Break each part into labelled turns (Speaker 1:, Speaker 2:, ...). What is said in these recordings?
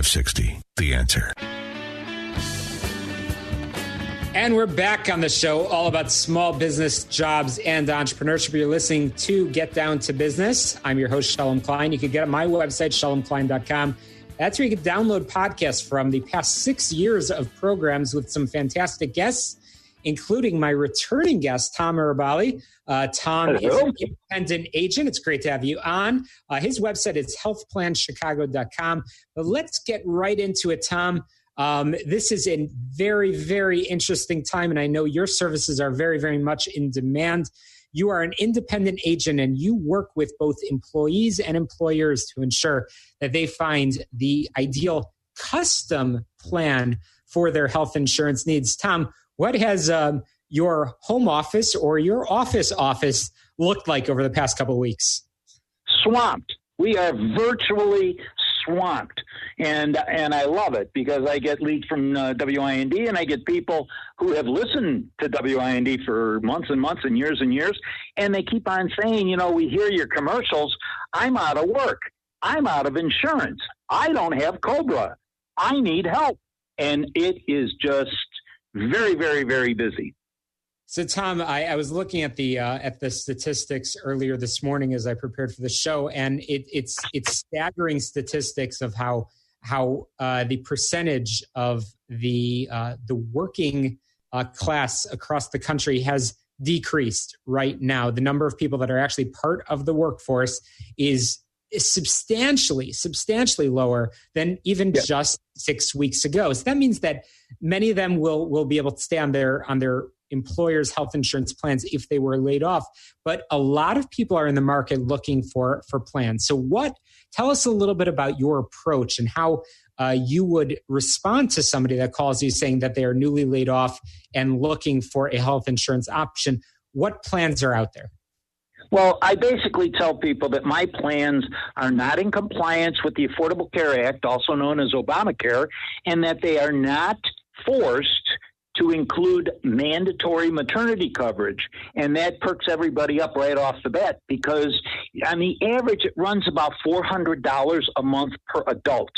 Speaker 1: 560, The Answer.
Speaker 2: And we're back on the show, all about small business, jobs, and entrepreneurship. You're listening to Get Down to Business. I'm your host, Shalom Klein. You can get on my website, shalomklein.com. That's where you can download podcasts from the past 6 years of programs with some fantastic guests, including my returning guest, Tom Miroballi. Tom is an independent agent. It's great to have you on. His website is healthplanchicago.com. But let's get right into it, Tom. This is a very, very interesting time, and I know your services are very, very much in demand. You are an independent agent, and you work with both employees and employers to ensure that they find the ideal custom plan for their health insurance needs. Tom, what has your home office or your office looked like over the past couple of weeks?
Speaker 3: Swamped. We are virtually swamped. And I love it because I get leads from WIND, and I get people who have listened to WIND for months and months and years, and they keep on saying, we hear your commercials. I'm out of work. I'm out of insurance. I don't have COBRA. I need help. And it is just very, very, very busy.
Speaker 2: So, Tom, I was looking at the statistics earlier this morning as I prepared for the show, and it's staggering statistics of how the percentage of the working class across the country has decreased right now. The number of people that are actually part of the workforce is substantially lower than even just 6 weeks ago. So that means that many of them will be able to stay on their employers' health insurance plans if they were laid off. But a lot of people are in the market looking for plans. So tell us a little bit about your approach and how you would respond to somebody that calls you saying that they are newly laid off and looking for a health insurance option. What plans are out there?
Speaker 3: Well, I basically tell people that my plans are not in compliance with the Affordable Care Act, also known as Obamacare, and that they are not forced to include mandatory maternity coverage. And that perks everybody up right off the bat because on the average, it runs about $400 a month per adult,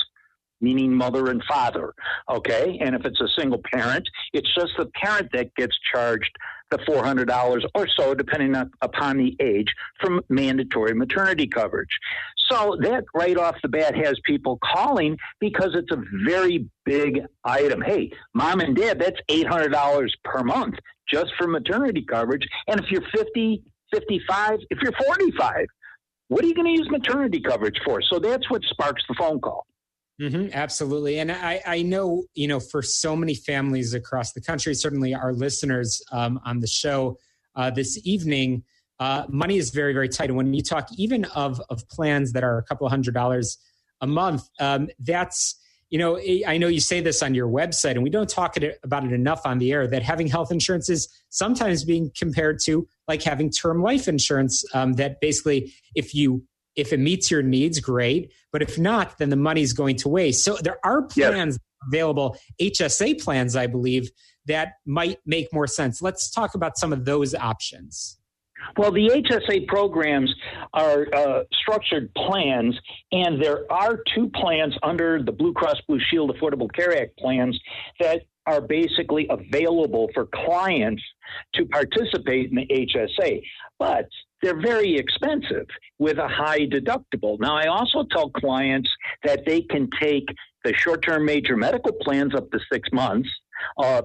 Speaker 3: meaning mother and father, okay? And if it's a single parent, it's just the parent that gets charged the $400 or so, depending upon the age, from mandatory maternity coverage. So that right off the bat has people calling because it's a very big item. Hey, mom and dad, that's $800 per month just for maternity coverage. And if you're 50, 55, if you're 45, what are you going to use maternity coverage for? So that's what sparks the phone call.
Speaker 2: Mm-hmm, absolutely. And I know, for so many families across the country, certainly our listeners on the show this evening, money is very, very tight. And when you talk even of plans that are a couple $100 a month, that's, I know you say this on your website, and we don't talk about it enough on the air, that having health insurance is sometimes being compared to like having term life insurance, that basically if it meets your needs, great. But if not, then the money's going to waste. So there are plans available, HSA plans, I believe, that might make more sense. Let's talk about some of those options.
Speaker 3: Well, the HSA programs are structured plans, and there are two plans under the Blue Cross Blue Shield Affordable Care Act plans that are basically available for clients to participate in the HSA. But they're very expensive with a high deductible. Now, I also tell clients that they can take the short-term major medical plans up to 6 months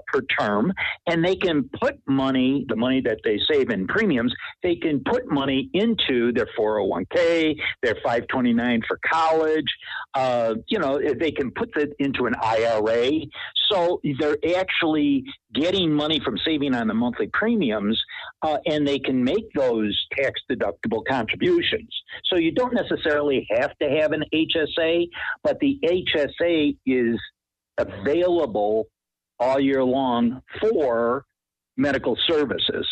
Speaker 3: per term, and they can put money, the money that they save in premiums, they can put money into their 401k, their 529 for college. They can put that into an IRA. So they're actually getting money from saving on the monthly premiums, and they can make those tax-deductible contributions. So you don't necessarily have to have an HSA, but the HSA is available all year long for medical services,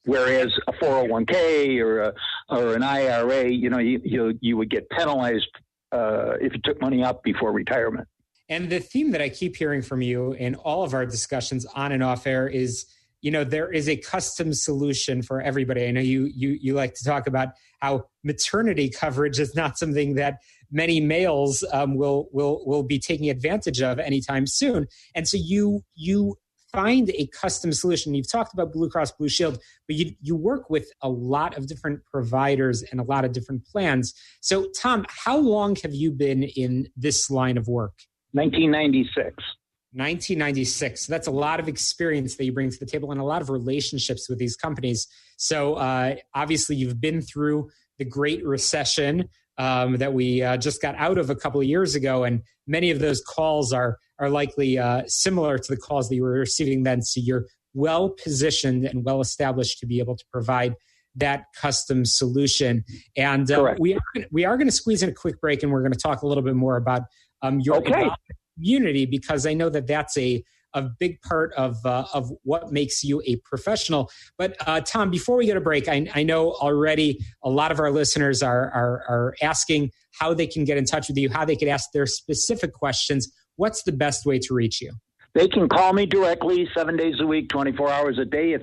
Speaker 3: whereas a 401k or an IRA, you would get penalized if you took money out before retirement.
Speaker 2: And the theme that I keep hearing from you in all of our discussions on and off air is, there is a custom solution for everybody. I know you like to talk about how maternity coverage is not something that many males will be taking advantage of anytime soon. And so you find a custom solution. You've talked about Blue Cross Blue Shield, but you work with a lot of different providers and a lot of different plans. So, Tom, how long have you been in this line of work?
Speaker 3: 1996.
Speaker 2: 1996. So that's a lot of experience that you bring to the table and a lot of relationships with these companies. So obviously you've been through the Great Recession that we just got out of a couple of years ago. And many of those calls are likely similar to the calls that you were receiving then. So you're well positioned and well established to be able to provide that custom solution. And we are going to squeeze in a quick break, and we're going to talk a little bit more about your community, because I know that that's a big part of what makes you a professional. But Tom, before we get a break, I know already a lot of our listeners are asking how they can get in touch with you, how they could ask their specific questions. What's the best way to reach you?
Speaker 3: They can call me directly 7 days a week, 24 hours a day at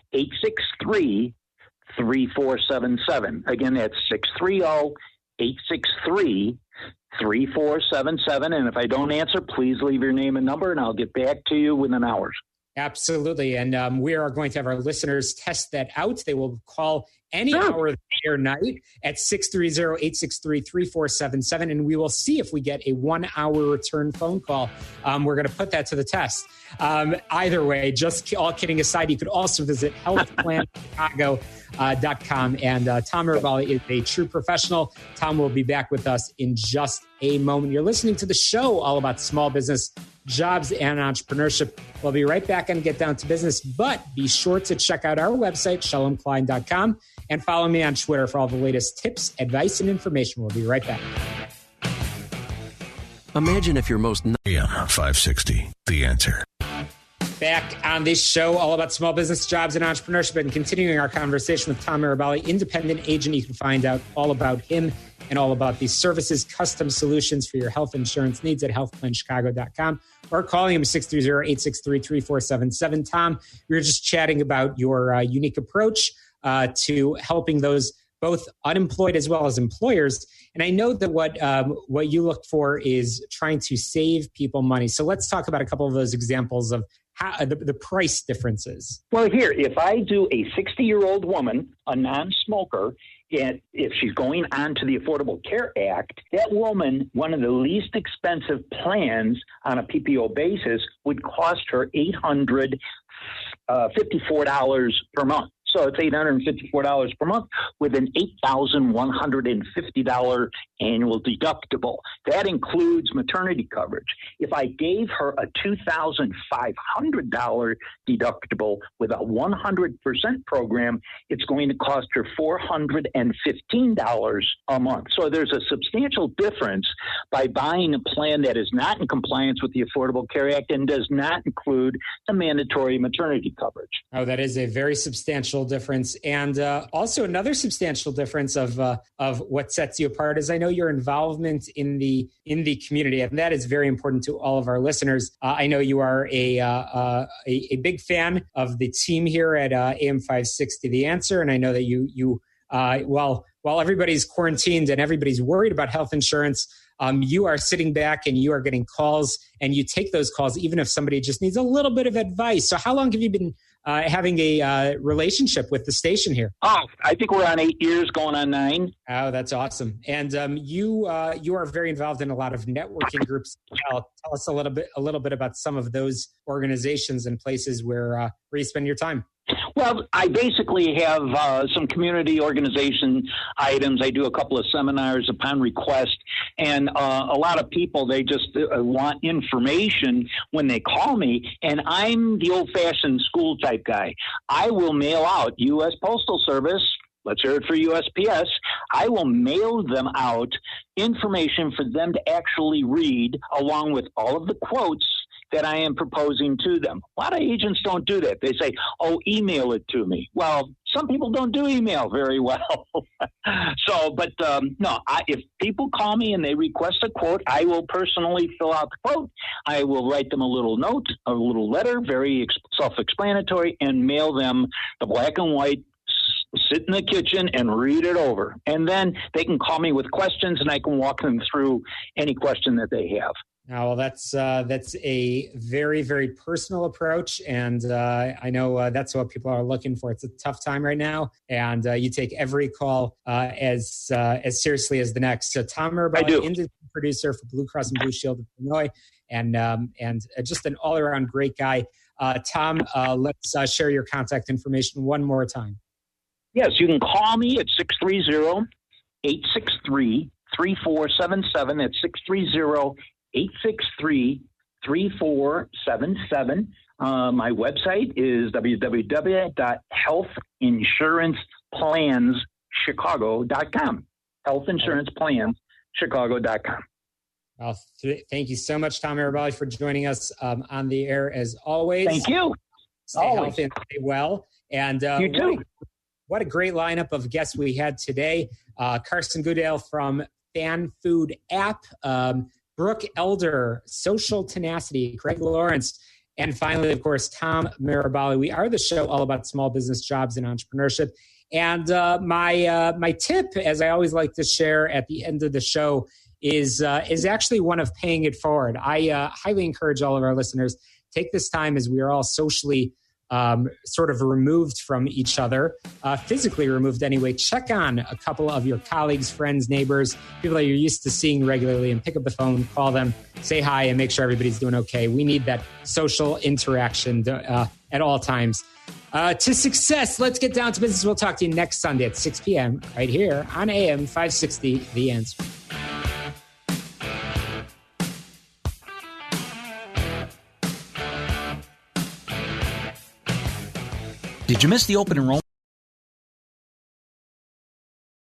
Speaker 3: 630-863-3477. Again, that's 630-863-3477. And if I don't answer, please leave your name and number, and I'll get back to you within hours.
Speaker 2: Absolutely. And we are going to have our listeners test that out. They will call any hour of the day or night at 630-863-3477. And we will see if we get a 1 hour return phone call. We're going to put that to the test. Either way, just all kidding aside, you could also visit healthplanchicago.com. And Tom Miroballi is a true professional. Tom will be back with us in just a moment. You're listening to the show all about small business, jobs, and entrepreneurship. We'll be right back on Get Down to Business, but be sure to check out our website, shalomklein.com, and follow me on Twitter for all the latest tips, advice, and information. We'll be right back.
Speaker 1: Imagine if your most...
Speaker 4: AM 560, The Answer.
Speaker 2: Back on this show, all about small business, jobs, and entrepreneurship, and continuing our conversation with Tom Miroballi, independent agent. You can find out all about him and all about these services, custom solutions for your health insurance needs at healthplanchicago.com, or calling him 630-863-3477. Tom, we were just chatting about your unique approach to helping those both unemployed as well as employers. And I know that what you look for is trying to save people money. So let's talk about a couple of those examples of how the price differences.
Speaker 3: Well, here, if I do a 60-year-old woman, a non-smoker, and if she's going on to the Affordable Care Act, that woman, one of the least expensive plans on a PPO basis, would cost her $854 per month. So it's $854 per month with an $8,150 annual deductible. That includes maternity coverage. If I gave her a $2,500 deductible with a 100% program, it's going to cost her $415 a month. So there's a substantial difference by buying a plan that is not in compliance with the Affordable Care Act and does not include the mandatory maternity coverage.
Speaker 2: Oh, that is a very substantial difference. And also another substantial difference of what sets you apart is I know your involvement in the community, and that is very important to all of our listeners. I know you are a big fan of the team here at AM 560 The Answer, and I know that you while everybody's quarantined and everybody's worried about health insurance, you are sitting back and you are getting calls, and you take those calls even if somebody just needs a little bit of advice. So how long have you been having a relationship with the station here?
Speaker 3: Oh, I think we're on 8 years, going on 9.
Speaker 2: Oh, that's awesome. And you are very involved in a lot of networking groups. Tell us a little bit about some of those organizations and places where you spend your time.
Speaker 3: Well, I basically have some community organization items. I do a couple of seminars upon request, and a lot of people, they just want information when they call me, and I'm the old-fashioned school type guy. I will mail out U.S. Postal Service. Let's hear it for USPS. I will mail them out information for them to actually read, along with all of the quotes that I am proposing to them. A lot of agents don't do that. They say, oh, email it to me. Well, some people don't do email very well. If people call me and they request a quote, I will personally fill out the quote. I will write them a little note, a little letter, very self-explanatory, and mail them the black and white sit in the kitchen and read it over. And then they can call me with questions and I can walk them through any question that they have.
Speaker 2: Well, that's a very, very personal approach, and I know that's what people are looking for. It's a tough time right now, and you take every call as seriously as the next. So, Tom Miroballi, industry producer for Blue Cross and Blue Shield of Illinois, and just an all-around great guy. Tom, let's share your contact information one more time.
Speaker 3: Yes, you can call me at 630-863-3477. That's 630-863-3477. My website is www.healthinsuranceplanschicago.com. Healthinsuranceplanschicago.com.
Speaker 2: Well, thank you so much, Tom Miroballi, for joining us on the air as always.
Speaker 3: Thank you.
Speaker 2: Stay healthy and stay well. And
Speaker 3: you too.
Speaker 2: What a great lineup of guests we had today. Carson Goodale from Fan Food App, Brooke Elder, Social Tenacity, Craig Lawrence, and finally, of course, Tom Miroballi. We are the show all about small business, jobs, and entrepreneurship. And my tip, as I always like to share at the end of the show, is actually one of paying it forward. I highly encourage all of our listeners, take this time as we are all socially sort of removed from each other, physically removed anyway. Check on a couple of your colleagues, friends, neighbors, people that you're used to seeing regularly, and pick up the phone, call them, say hi, and make sure everybody's doing okay. We need that social interaction at all times. To success, let's get down to business. We'll talk to you next Sunday at 6 p.m. right here on AM 560, The Answer.
Speaker 1: Did you miss the open enrollment?